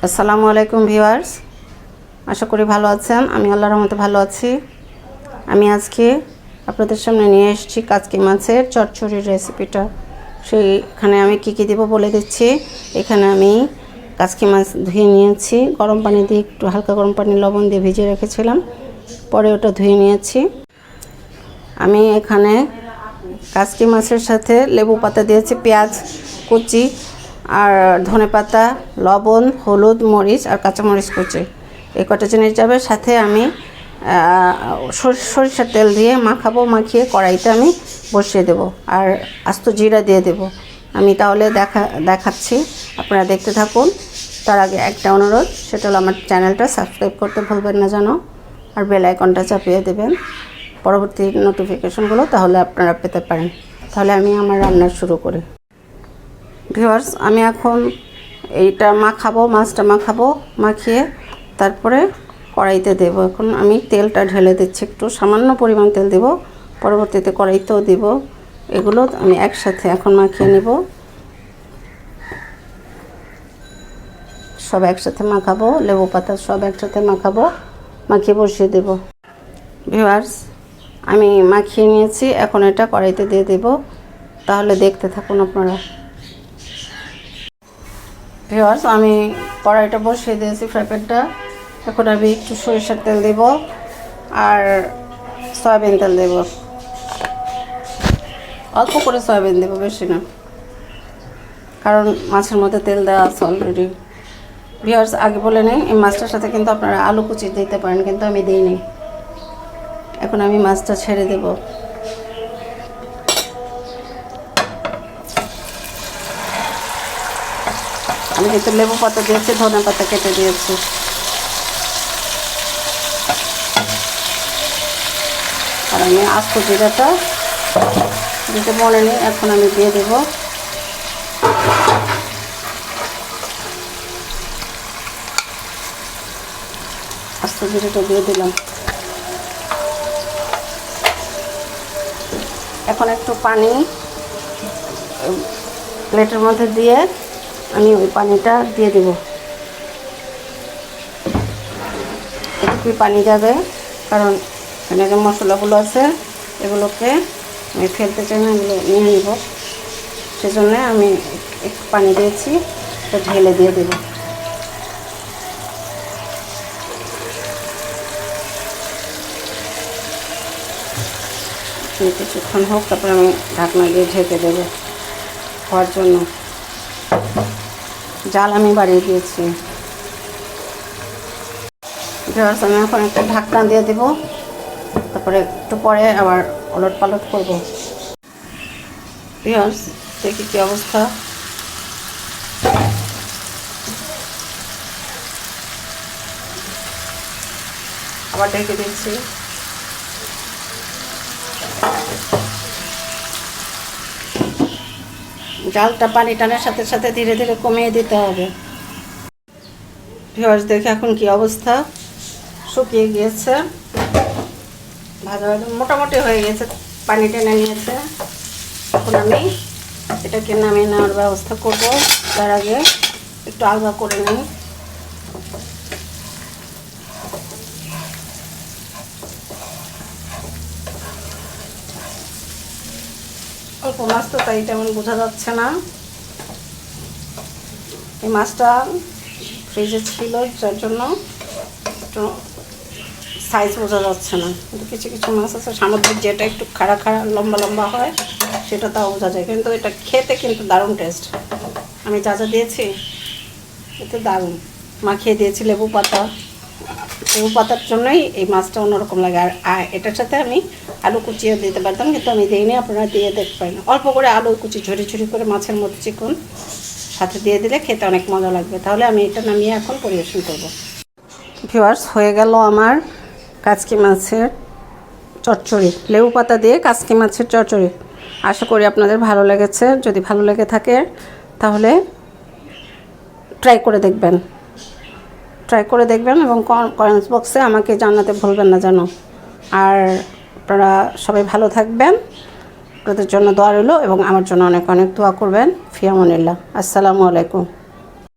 আসসালামু আলাইকুম ভিউয়ার্স, আশা করি ভালো আছেন। আমি আল্লাহর রহমতে ভালো আছি। আমি আজকে আপনাদের সামনে নিয়ে এসেছি কাচকি মাছের চচ্চড়ির রেসিপিটা। সেইখানে আমি কি কি দেব বলে দিচ্ছি। এখানে আমি কাচকি মাছ ধুয়ে নিয়েছি, গরম পানি দিয়ে একটু হালকা গরম পানি লবণ দিয়ে ভিজিয়ে রেখেছিলাম, পরে ওটা ধুয়ে নিয়েছি। আমি এখানে কাচকি মাছের সাথে লেবু পাতা দিয়েছি, পেঁয়াজ কুচি আর ধনেপাতা, লবণ, হলুদ, মরিচ আর কাঁচামরিচ কুচি, এই কটা জিনিস যাবে। সাথে আমি সরিষার তেল দিয়ে মাখিয়ে কড়াইতে আমি বসিয়ে দেব, আর আস্ত জিরা দিয়ে দেব আমি। তাহলে দেখাচ্ছি, আপনারা দেখতে থাকুন। তার আগে একটা অনুরোধ, সেটা হলো আমার চ্যানেলটা সাবস্ক্রাইব করতে ভুলবেন না যেন, আর বেল আইকনটা চাপিয়ে দেবেন পরবর্তী নোটিফিকেশনগুলো, তাহলে আপনারা পেতে পারেন। তাহলে আমি আমার রান্না শুরু করি। ভিউয়ার্স, আমি এখন এইটা মাছটা মাখিয়ে তারপরে কড়াইতে দেব। এখন আমি তেলটা ঢেলে দিচ্ছি, একটু সামান্য পরিমাণ তেল দেব, পরবর্তীতে কড়াইতেও দেব। এগুলো আমি একসাথে এখন মাখিয়ে নেব, সব একসাথে মাখাবো। লেবু পাতা সব একসাথে মাখিয়ে বসিয়ে দেব। ভিউয়ার্স, আমি মাখিয়ে নিয়েছি, এখন এটা কড়াইতে দিয়ে দেব। তাহলে দেখতে থাকুন আপনারা। ভিউয়ার্স, আমি কড়াইটা বসিয়ে দিয়েছি, ফ্রাই প্যানটা। এখন আমি একটু সরিষার তেল দেব আর সয়াবিন তেল দেব, অল্প করে সয়াবিন দেব, বেশি না, কারণ মাছের মধ্যে তেল দেওয়া আছে অলরেডি। ভিউয়ার্স, আগে বলে নেই, এই মাছটার সাথে কিন্তু আপনারা আলু কুচি দিতে পারেন, কিন্তু আমি দিইনি। এখন আমি মাছটা ছেড়ে দেব। আমি কিন্তু লেবু পাতা দিয়েছি, ধনে পাতা কেটে দিয়েছি। আর আমি আস্ত জিরাটা দিতে মনে নেই, এখন আমি দিয়ে দেব। আস্ত জিরাটা দিয়ে দিলাম। এখন একটু পানি প্লেটের মধ্যে দিয়ে আমি ওই পানিটা দিয়ে দেব। একটু পানি যাবে, কারণ এখানে যে মশলাগুলো আছে এগুলোকে আমি ফেলতে চাই না, এগুলো নিয়ে নেব। সেজন্য আমি একটু পানি দিয়েছি, তো ঢেলে দিয়ে দেব। কিছুক্ষণ হোক, তারপরে আমি ঢাকনা দিয়ে ঢেকে দেবো হওয়ার জন্য। জাল আমি বাড়িয়ে দিয়েছি। আমি এখন একটা ঢাকনা দিয়ে দেবো, তারপরে একটু পরে আবার ওলট পালট করবো। ভিউয়ার্স, দেখি কি অবস্থা। আবার ঢেকে দিচ্ছি। জালটা পানি টানার সাথে সাথে ধীরে ধীরে কমিয়ে দিতে হবে। ভিউয়ার্স, দেখে এখন কি অবস্থা, শুকিয়ে গিয়েছে, ভাজা মোটামুটি হয়ে গেছে, পানি টেনে নিয়েছে। এখন আমি এটাকে নামিয়ে নেওয়ার ব্যবস্থা করব। তার আগে একটু আলগা করে নিই। অল্প মাছ তো, তাই তেমন বোঝা যাচ্ছে না। এই মাছটা ফ্রিজে ছিল, যার জন্য একটু সাইজ বোঝা যাচ্ছে না। কিন্তু কিছু কিছু মাছ আছে সামুদ্রিক, যেটা একটু খাড়া লম্বা হয়, সেটা তাও বোঝা যায়। কিন্তু এটা খেতে কিন্তু দারুণ টেস্ট। আমি যা দিয়েছি এতে দারুণ মাখিয়ে দিয়েছি লেবু পাতার জন্যই এই মাছটা অন্যরকম লাগে। আর এটার সাথে আমি আলু কুচিও দিতে পারতাম, কিন্তু আমি দিইনি। আপনারা দিয়ে দেখবেন, অল্প করে আলু কুচি ঝুড়ি করে মাছের মধ্যে চিকন সাথে দিয়ে দিলে খেতে অনেক মজা লাগবে। তাহলে আমি এটা নামিয়ে এখন পরিবেশন করব। ভিউয়ার্স, হয়ে গেল আমার কাচকি মাছের চচ্চড়ি, লেবু পাতা দিয়ে কাচকি মাছের চচ্চড়ি। আশা করি আপনাদের ভালো লেগেছে। যদি ভালো লেগে থাকে তাহলে ট্রাই করে দেখবেন এবং কমেন্টস বক্সে আমাকে জানাতে ভুলবেন না যেন। আর আপনারা সবাই ভালো থাকবেন, আপনাদের জন্য দোয়া রইল, এবং আমার জন্য অনেক অনেক দোয়া করবেন। ফি আমানিল্লাহ। আসসালামু আলাইকুম।